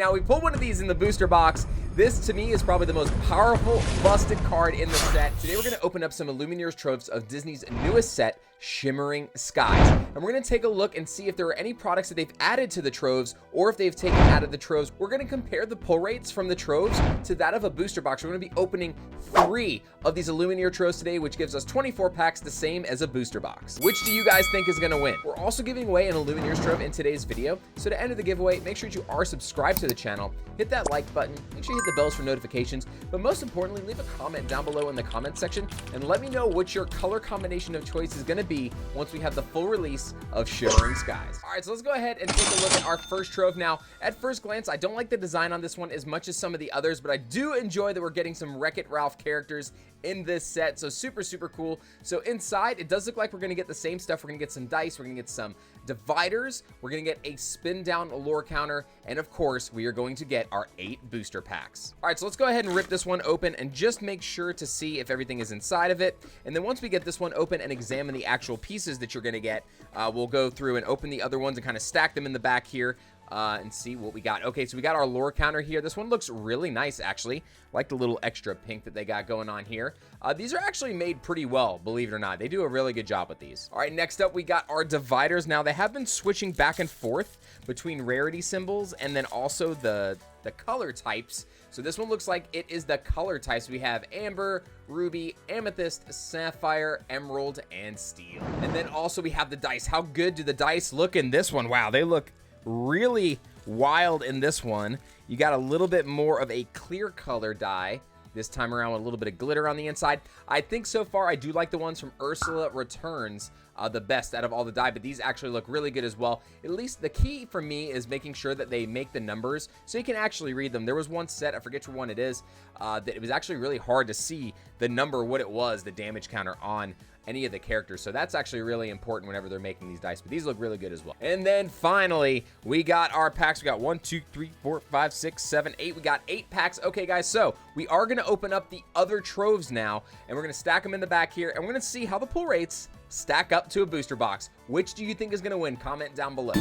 Now, we pulled one of these in the booster box. This, to me, is probably the most powerful busted card in the set. Today, we're going to open up some Illumineers Troves of Disney's newest set, Shimmering Skies. And we're going to take a look and see if there are any products that they've added to the Troves or if they've taken out of the Troves. We're going to compare the pull rates from the Troves to that of a booster box. We're going to be opening 3 of these Illumineer Troves today, which gives us 24 packs, the same as a booster box. Which do you guys think is going to win? We're also giving away an Illumineers Trove in today's video. So to enter the giveaway, make sure you are subscribed to the channel, hit that like button, make sure you hit the bells for notifications, but most importantly, leave a comment down below in the comment section and let me know what your color combination of choice is going to be once we have the full release of Shimmering Skies. All right, so let's go ahead and take a look at our first Trove. Now, at first glance, I don't like the design on this one as much as some of the others, but I do enjoy that we're getting some Wreck-It Ralph characters in this set, so super cool. So inside, it does look like we're going to get the same stuff. We're going to get some dice, we're going to get some dividers, we're going to get a spin down lore counter, and of course, we are going to get our 8 booster packs. All right, so let's go ahead and rip this one open and just make sure to see if everything is inside of it. And then once we get this one open and examine the actual pieces that you're going to get, we'll go through and open the other ones and kind of stack them in the back here. And see what we got. Okay, so we got our lore counter here. This one looks really nice, actually. I like the little extra pink that they got going on here. These are actually made pretty well, believe it or not. They do a really good job with these. All right, next up, we got our dividers. Now, they have been switching back and forth between rarity symbols and then also the color types. So this one looks like it is the color types. We have amber, ruby, amethyst, sapphire, emerald, and steel. And then also we have the dice. How good do the dice look in this one? Wow, they look really wild in this one. You got a little bit more of a clear color die this time around with a little bit of glitter on the inside. I think so far I do like the ones from Ursula Returns the best out of all the die, but these actually look really good as well. At least the key for me is making sure that they make the numbers so you can actually read them. There was one set, I forget which one it is, that it was actually really hard to see the number, what it was, the damage counter on any of the characters. So that's actually really important whenever they're making these dice, but these look really good as well. And then finally, we got our packs. We got 1, 2, 3, 4, 5, 6, 7, 8. We got 8 packs. Okay, guys, so we are going to open up the other Troves now, and we're going to stack them in the back here, and we're going to see how the pull rates stack up to a booster box. Which do you think is going to win? Comment down below.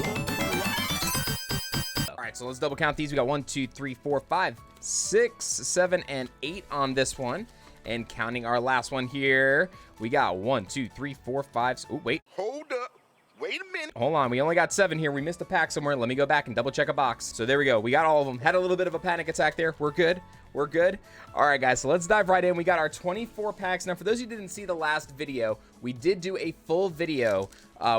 All right, so let's double count these. We got 1, 2, 3, 4, 5, 6, 7, and 8 on this one. And counting our last one here, we got 1, 2, 3, 4, 5. Oh, wait. Hold up. Wait a minute. Hold on. We only got 7 here. We missed a pack somewhere. Let me go back and double check a box. So there we go. We got all of them. Had a little bit of a panic attack there. We're good. We're good. All right, guys. So let's dive right in. We got our 24 packs. Now, for those of you who didn't see the last video, we did do a full video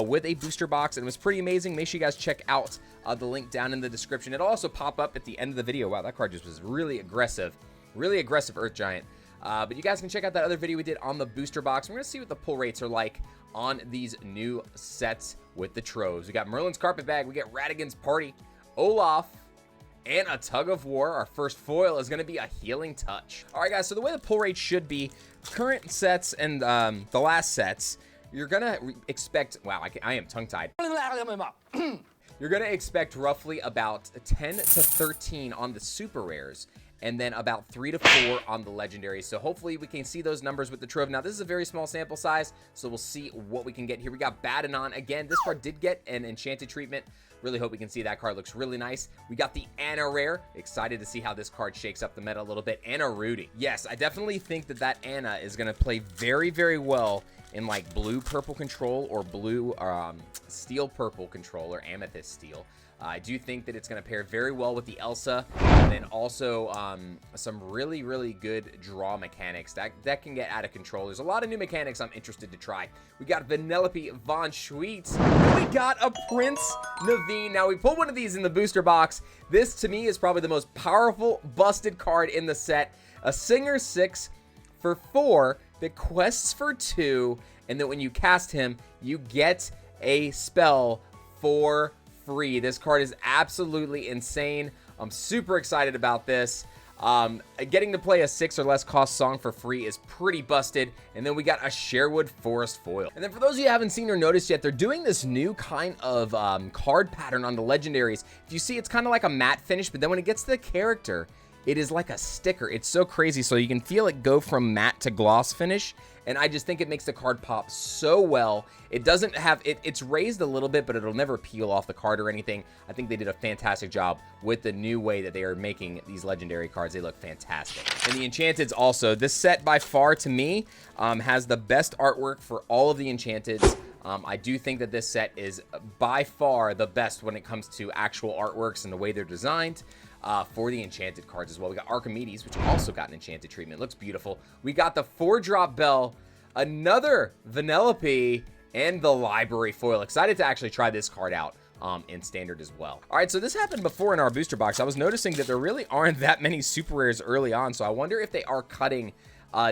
with a booster box, and it was pretty amazing. Make sure you guys check out the link down in the description. It'll also pop up at the end of the video. Wow, that card just was really aggressive. Really aggressive Earth Giant. But you guys can check out that other video we did on the booster box. We're going to see what the pull rates are like on these new sets with the Troves. We got Merlin's Carpet Bag, we get Radigan's Party, Olaf, and a Tug of War. Our first foil is going to be a Healing Touch. All right, guys, so the way the pull rate should be, current sets and the last sets, you're going to expect, wow, I am tongue-tied. You're going to expect roughly about 10 to 13 on the super rares, and then about 3 to 4 on the legendaries. So hopefully we can see those numbers with the Trove. Now, this is a very small sample size, so we'll see what we can get here. We got Badanon. Again, this card did get an enchanted treatment. Really hope we can see that card. Looks really nice. We got the Anna rare. Excited to see how this card shakes up the meta a little bit. Anna Rudy. Yes, I definitely think that Anna is going to play very well in like blue purple control or blue steel purple control or amethyst steel. I do think that it's going to pair very well with the Elsa, and then also some really good draw mechanics that can get out of control. There's a lot of new mechanics I'm interested to try. We got Vanellope Von Schweetz. We got a Prince Naveen. Now, we pulled one of these in the booster box. This, to me, is probably the most powerful busted card in the set. A Singer 6 for 4 that quests for 2, and that when you cast him, you get a spell for free. This card is absolutely insane. I'm super excited about this. Getting to play a 6 or less cost song for free is pretty busted. And then we got a Sherwood Forest foil. And then for those of you who haven't seen or noticed yet, they're doing this new kind of card pattern on the legendaries. If you see, it's kind of like a matte finish, but then when it gets to the character, it is like a sticker. It's so crazy. So you can feel it go from matte to gloss finish. And I just think it makes the card pop so well. It doesn't have, it's raised a little bit, but it'll never peel off the card or anything. I think they did a fantastic job with the new way that they are making these legendary cards. They look fantastic. And the Enchanteds also, this set by far to me has the best artwork for all of the Enchanteds. I do think that this set is by far the best when it comes to actual artworks and the way they're designed. For the enchanted cards as well. We got Archimedes, which also got an enchanted treatment. Looks beautiful. We got the 4-drop Bell, another Vanellope, and the Library Foil. Excited to actually try this card out in standard as well. All right, so this happened before in our booster box. I was noticing that there really aren't that many super rares early on, so I wonder if they are cutting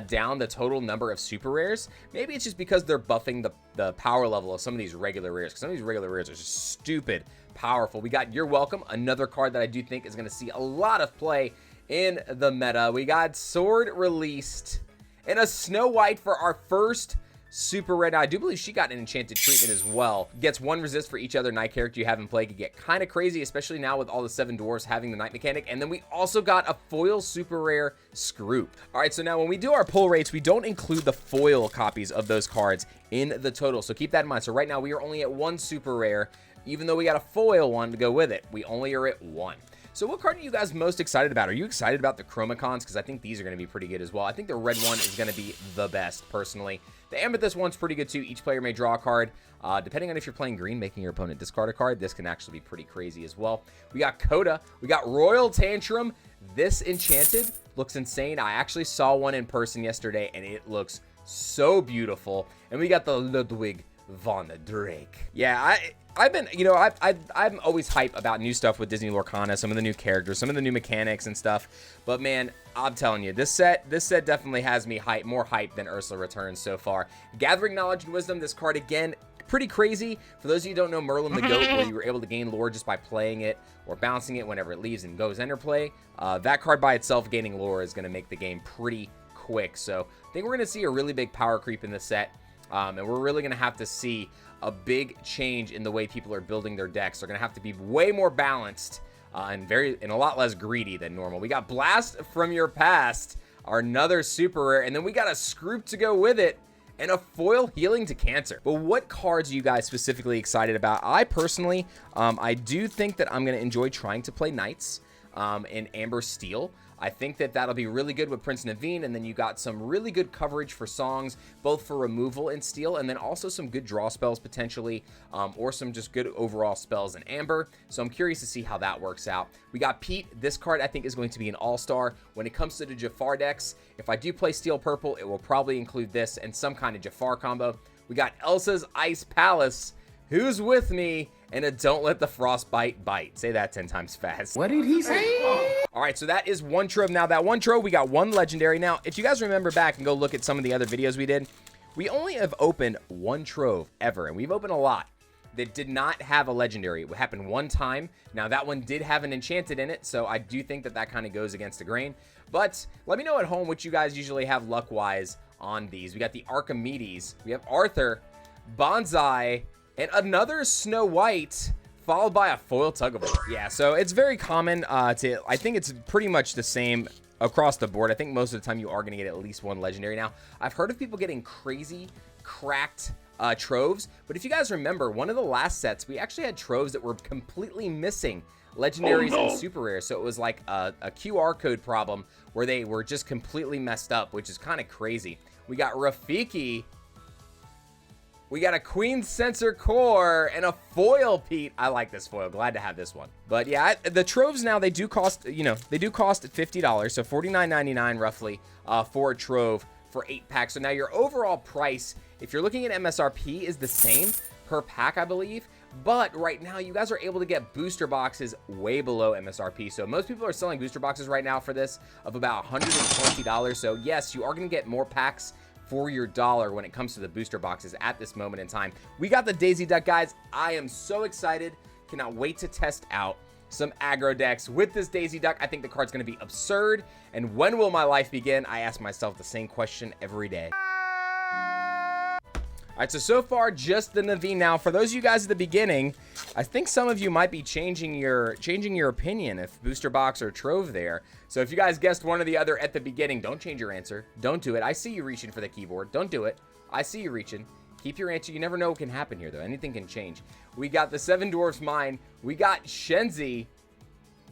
down the total number of super rares. Maybe it's just because they're buffing the power level of some of these regular rares, because some of these regular rares are just stupid powerful. We got You're Welcome, another card that I do think is going to see a lot of play in the meta. We got Sword released, and a Snow White for our first super rare. Now, I do believe she got an enchanted treatment as well. Gets 1 resist for each other night character you have in play. Could get kind of crazy, especially now with all the 7 dwarves having the night mechanic. And then we also got a foil super rare Scroop. All right, so now when we do our pull rates, we don't include the foil copies of those cards in the total. So keep that in mind. So right now we are only at 1 super rare, even though we got a foil one to go with it. We only are at 1. So what card are you guys most excited about? Are you excited about the Chromacons? Because I think these are going to be pretty good as well. I think the red one is going to be the best, personally. The Amethyst one's pretty good too. Each player may draw a card. Depending on if you're playing green, making your opponent discard a card, this can actually be pretty crazy as well. We got Coda. We got Royal Tantrum. This Enchanted looks insane. I actually saw one in person yesterday, and it looks so beautiful. And we got the Ludwig von Drake. Yeah, I've been, you know, I'm always hype about new stuff with Disney Lorcana, some of the new characters, some of the new mechanics and stuff. But man, I'm telling you, this set definitely has me hype, more hype than Ursula Returns so far. Gathering Knowledge and Wisdom, this card again, pretty crazy. For those of you who don't know Merlin the Goat, where you were able to gain lore just by playing it or bouncing it whenever it leaves and goes enter play, that card by itself gaining lore is going to make the game pretty quick. So I think we're going to see a really big power creep in this set. And we're really going to have to see a big change in the way people are building their decks. They're going to have to be way more balanced and a lot less greedy than normal. We got Blast from Your Past, our another super rare, and then we got a Scroop to go with it, and a foil Healing to Cancer. But what cards are you guys specifically excited about? I personally, I do think that I'm going to enjoy trying to play Knights in Amber Steel. I think that that'll be really good with Prince Naveen, and then you got some really good coverage for songs, both for removal in Steel, and then also some good draw spells potentially, or some just good overall spells in Amber. So I'm curious to see how that works out. We got Pete. This card I think is going to be an all-star. When it comes to the Jafar decks, if I do play Steel Purple, it will probably include this and some kind of Jafar combo. We got Elsa's Ice Palace, Who's With Me, and a Don't Let the Frostbite Bite. Say that 10 times fast. What did he say? All right, so that is 1 trove. Now, that 1 trove, we got 1 legendary. Now, if you guys remember back and go look at some of the other videos we did, we only have opened 1 trove ever, and we've opened a lot that did not have a legendary. It happened 1 time. Now, that one did have an enchanted in it, so I do think that that kind of goes against the grain. But let me know at home what you guys usually have luck-wise on these. We got the Archimedes. We have Arthur, Bonsai, and another Snow White, followed by a foil Tug of War. Yeah, so it's very common I think it's pretty much the same across the board. I think most of the time you are going to get at least 1 legendary. Now, I've heard of people getting crazy, cracked troves, but if you guys remember, one of the last sets, we actually had troves that were completely missing legendaries and super rares. So it was like a QR code problem where they were just completely messed up, which is kind of crazy. We got Rafiki. We got a Queen Sensor Core and a foil Pete. I like this foil. Glad to have this one. But yeah, the troves now, they do cost, you know, they do cost $50. So $49.99 roughly for a trove for 8 packs. So now your overall price, if you're looking at MSRP, is the same per pack, I believe. But right now, you guys are able to get booster boxes way below MSRP. So most people are selling booster boxes right now for this of about $120. So yes, you are going to get more packs for your dollar when it comes to the booster boxes at this moment in time. We got the Daisy Duck, guys. I am so excited. Cannot wait to test out some aggro decks with this Daisy Duck. I think the card's going to be absurd. And when will my life begin? I ask myself the same question every day. All right, so far, just the Naveen. Now, for those of you guys at the beginning, I think some of you might be changing your opinion if booster box or Trove there. So if you guys guessed one or the other at the beginning, don't change your answer. Don't do it. I see you reaching for the keyboard. Don't do it. I see you reaching. Keep your answer. You never know what can happen here, though. Anything can change. We got the Seven Dwarfs Mine. We got Shenzi.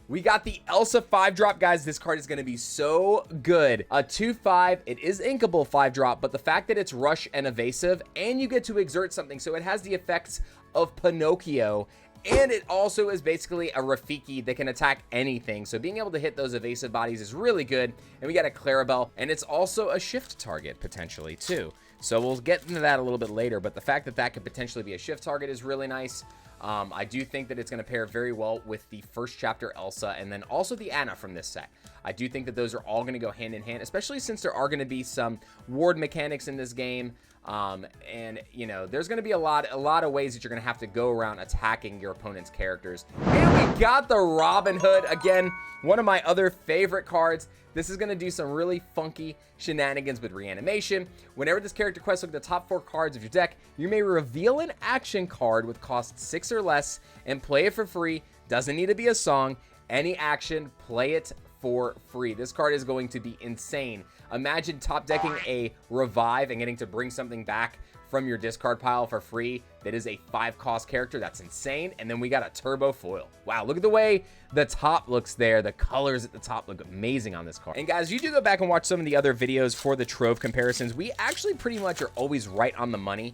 We got the Elsa 5-drop, guys. This card is going to be so good. A 2/5. It is inkable 5-drop, but the fact that it's rush and evasive, and you get to exert something, so it has the effects of Pinocchio, and it also is basically a Rafiki that can attack anything. So being able to hit those evasive bodies is really good. And we got a Clarabelle, and it's also a shift target potentially too. So we'll get into that a little bit later, but the fact that that could potentially be a shift target is really nice. I do think that it's going to pair very well with the first chapter Elsa and then also the Anna from this set. I do think that those are all going to go hand in hand, especially since there are going to be some ward mechanics in this game. And you know, there's going to be a lot of ways that you're going to have to go around attacking your opponent's characters. And we got the Robin Hood again, one of my other favorite cards. This is going to do some really funky shenanigans with reanimation. Whenever this character quests, look at the top 4 cards of your deck. You may reveal an action card with cost 6 or less and play it for free. Doesn't need to be a song. Any action, play it for free. This card is going to be insane. Imagine top decking a revive and getting to bring something back from your discard pile for free. That is a 5-cost character. That's insane. And then we got a turbo foil. Wow, look at the way the top looks there. The colors at the top look amazing on this card. And guys, you do go back and watch some of the other videos for the Trove comparisons. We actually pretty much are always right on the money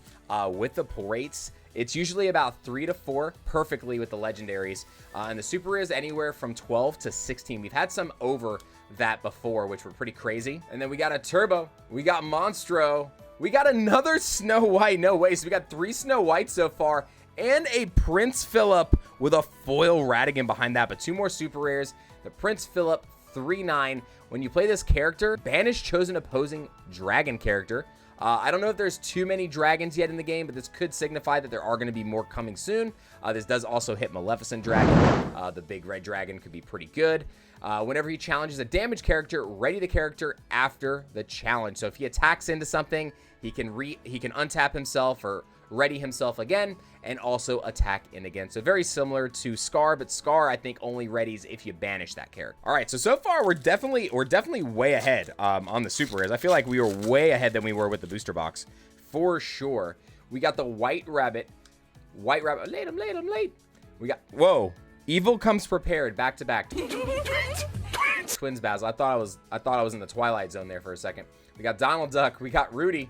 with the pull rates. It's usually about 3 to 4 perfectly with the legendaries. And the super is anywhere from 12 to 16. We've had some over that before, which were pretty crazy. And then we got a turbo. We got Monstro. We got another Snow White. No way. So we got 3 Snow Whites so far and a Prince Philip with a foil Radigan behind that. But 2 more super rares. The Prince Philip 3/9. When you play this character, banish chosen opposing dragon character. I don't know if there's too many dragons yet in the game, but this could signify that there are going to be more coming soon. This does also hit Maleficent Dragon. The big red dragon could be pretty good. Whenever he challenges a damaged character, ready the character after the challenge. So if he attacks into something, he can untap himself or ready himself again and also attack in again. So very similar to Scar, but Scar I think only readies if you banish that character. All right, so far we're definitely way ahead on the super rares. I feel like we were way ahead than we were with the booster box for sure. We got the White Rabbit. Late. We got, whoa, Evil Comes Prepared back to back. Twins Basil. I thought I was in the Twilight Zone there for a second. We got Donald Duck. We got Rudy.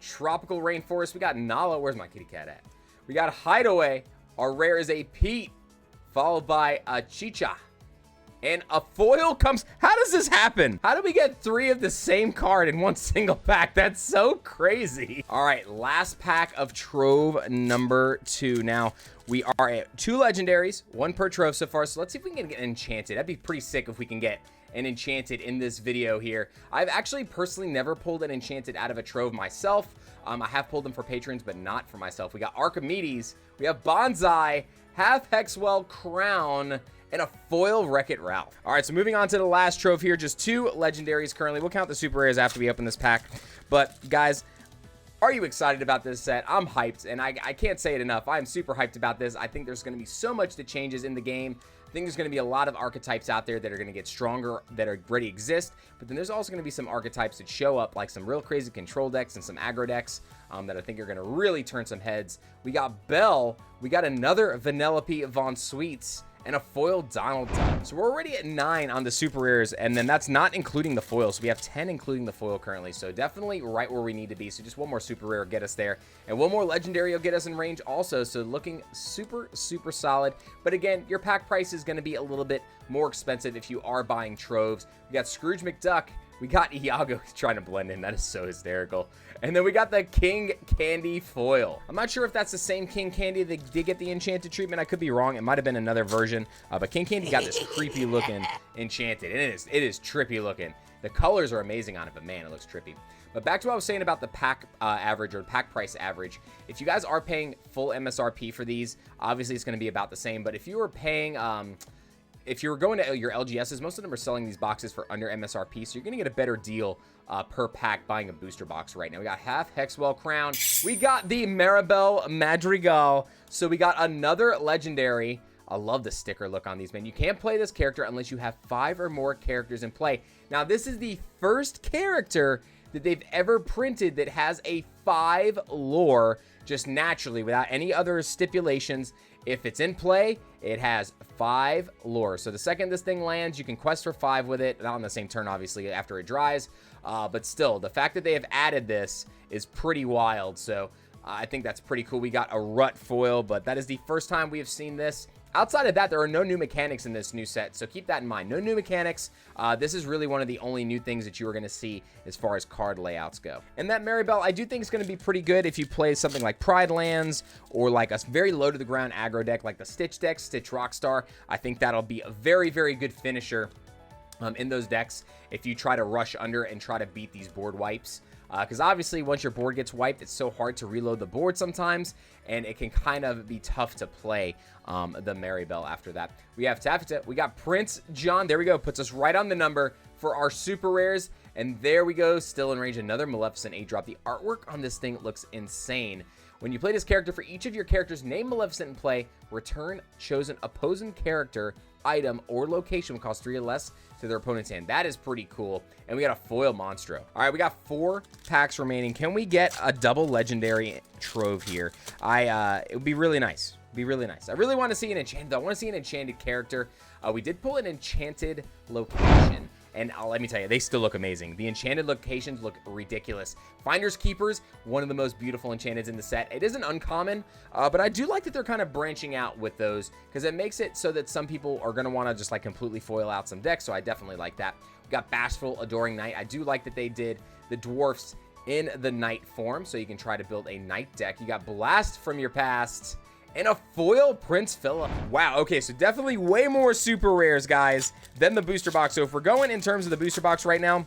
Tropical Rainforest. We got Nala. Where's my kitty cat at? We got Hideaway. Our rare is a Pete, followed by a Chicha. And a foil comes. How does this happen? How do we get 3 of the same card in one single pack? That's so crazy. All right, last pack of Trove number 2. Now, we are at 2 legendaries, 1 per Trove so far. So let's see if we can get Enchanted. That'd be pretty sick if we can get an Enchanted in this video here. I've actually personally never pulled an Enchanted out of a Trove myself. I have pulled them for patrons, but not for myself. We got Archimedes, we have Bonsai, Half Hexwell Crown, and a foil Wreck-It Ralph. All right, so moving on to the last Trove here, just 2 legendaries currently. We'll count the super rares after we open this pack. But guys, are you excited about this set? I'm hyped, and I can't say it enough. I'm super hyped about this. I think there's going to be so much that changes in the game. I think there's going to be a lot of archetypes out there that are going to get stronger, that already exist, but then there's also going to be some archetypes that show up, like some real crazy control decks and some aggro decks that I think are going to really turn some heads. We got Belle, we got another Vanellope Von Sweets, and a foil Donald Duck. So we're already at 9 on the super rares, and then that's not including the foil. So we have 10 including the foil currently. So definitely right where we need to be. So just 1 more super rare will get us there, and 1 more legendary will get us in range also. So looking super, super solid. But again, your pack price is going to be a little bit more expensive if you are buying Troves. We got Scrooge McDuck. We got Iago trying to blend in. That is so hysterical. And then we got the King Candy foil. I'm not sure if that's the same King Candy that did get the enchanted treatment. I could be wrong. It might have been another version. But King Candy got this creepy looking enchanted. And it is trippy looking. The colors are amazing on it, but man, it looks trippy. But back to what I was saying about the pack average or pack price average. If you guys are paying full MSRP for these, obviously it's going to be about the same. But if you were paying if you're going to your LGSs, most of them are selling these boxes for under MSRP, so you're gonna get a better deal per pack buying a booster box right now. We got half Hexwell Crown. We got the Maribel Madrigal. So we got another legendary. I love the sticker look on these, man. You can't play this character unless you have 5 or more characters in play. Now, this is the first character that they've ever printed that has a 5 lore, just naturally, without any other stipulations. If it's in play, it has 5 lore. So the second this thing lands, you can quest for 5 with it. Not on the same turn, obviously, after it dries. But still, the fact that they have added this is pretty wild. So I think that's pretty cool. We got a Rut foil, but that is the first time we have seen this. Outside of that, there are no new mechanics in this new set, so keep that in mind. No new mechanics. This is really one of the only new things that you are going to see as far as card layouts go. And that Maribel, I do think is going to be pretty good if you play something like Pride Lands or like a very low-to-the-ground aggro deck like the Stitch deck, Stitch Rockstar. I think that'll be a very, very good finisher in those decks if you try to rush under and try to beat these board wipes. Because obviously, once your board gets wiped, it's so hard to reload the board sometimes, and it can kind of be tough to play the Maribel after that. We have Taffeta. We got Prince John. There we go. Puts us right on the number for our super rares. And there we go. Still in range. Another Maleficent 8-drop. The artwork on this thing looks insane. When you play this character, for each of your characters, name Maleficent in play, return chosen opposing character, item, or location will cost 3 or less to their opponent's hand. That is pretty cool. And we got a foil Monstro. All right, we got 4 packs remaining. Can we get a double legendary Trove here? It would be really nice. Be really nice. I really want to see an enchanted, though. I want to see an enchanted character. We did pull an enchanted location. And let me tell you, they still look amazing. The enchanted locations look ridiculous. Finders Keepers, one of the most beautiful enchanteds in the set. It isn't uncommon, but I do like that they're kind of branching out with those because it makes it so that some people are going to want to just like completely foil out some decks, so I definitely like that. We got Bashful Adoring Knight. I do like that they did the dwarfs in the knight form, so you can try to build a knight deck. You got Blast from Your Past. And a foil Prince Philip. Wow, okay, so definitely way more super rares, guys, than the booster box. So if we're going in terms of the booster box right now,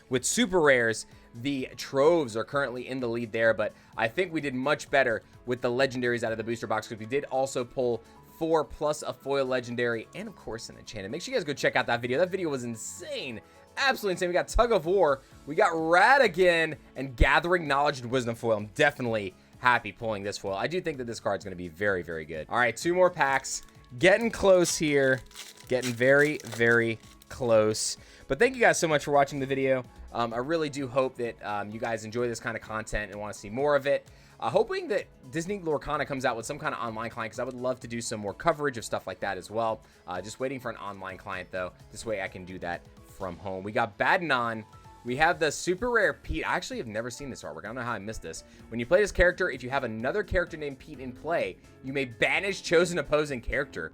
with super rares, the Troves are currently in the lead there, but I think we did much better with the legendaries out of the booster box because we did also pull 4 plus a foil legendary and, of course, an enchanted. Make sure you guys go check out that video. That video was insane. Absolutely insane. We got Tug of War, we got Radigan, and Gathering Knowledge and Wisdom foil. I'm definitely happy pulling this foil. I do think that this card's going to be very, very good. All right, 2 more packs. Getting close here. Getting very, very close. But thank you guys so much for watching the video. I really do hope that you guys enjoy this kind of content and want to see more of it. Hoping that Disney Lorcana comes out with some kind of online client because I would love to do some more coverage of stuff like that as well. Just waiting for an online client, though. This way I can do that from home. We got Badnon. We have the super rare Pete. I actually have never seen this artwork. I don't know how I missed this. When you play this character, if you have another character named Pete in play, you may banish chosen opposing character.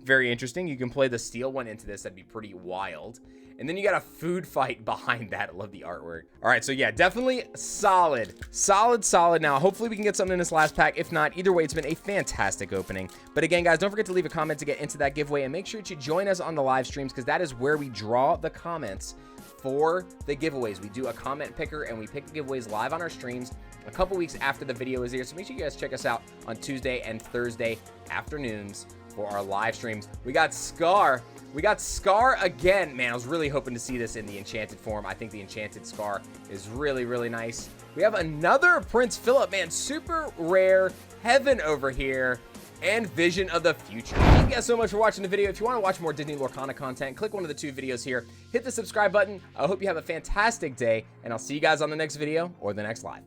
Very interesting. You can play the steel one into this. That'd be pretty wild. And then you got a food fight behind that. I love the artwork. All right, so yeah, definitely solid. Solid. Now, hopefully we can get something in this last pack. If not, either way, it's been a fantastic opening. But again, guys, don't forget to leave a comment to get into that giveaway. And make sure to join us on the live streams because that is where we draw the comments for the giveaways. We do a comment picker and we pick the giveaways live on our streams a couple weeks after the video is here. So make sure you guys check us out on Tuesday and Thursday afternoons for our live streams. We got Scar. We got Scar again. Man, I was really hoping to see this in the enchanted form. I think the enchanted Scar is really, really nice. We have another Prince Philip. Man, super rare heaven over here. And Vision of the Future. Thank you guys so much for watching the video. If you want to watch more Disney Lorcana content, click one of the 2 videos here. Hit the subscribe button. I hope you have a fantastic day, and I'll see you guys on the next video or the next live.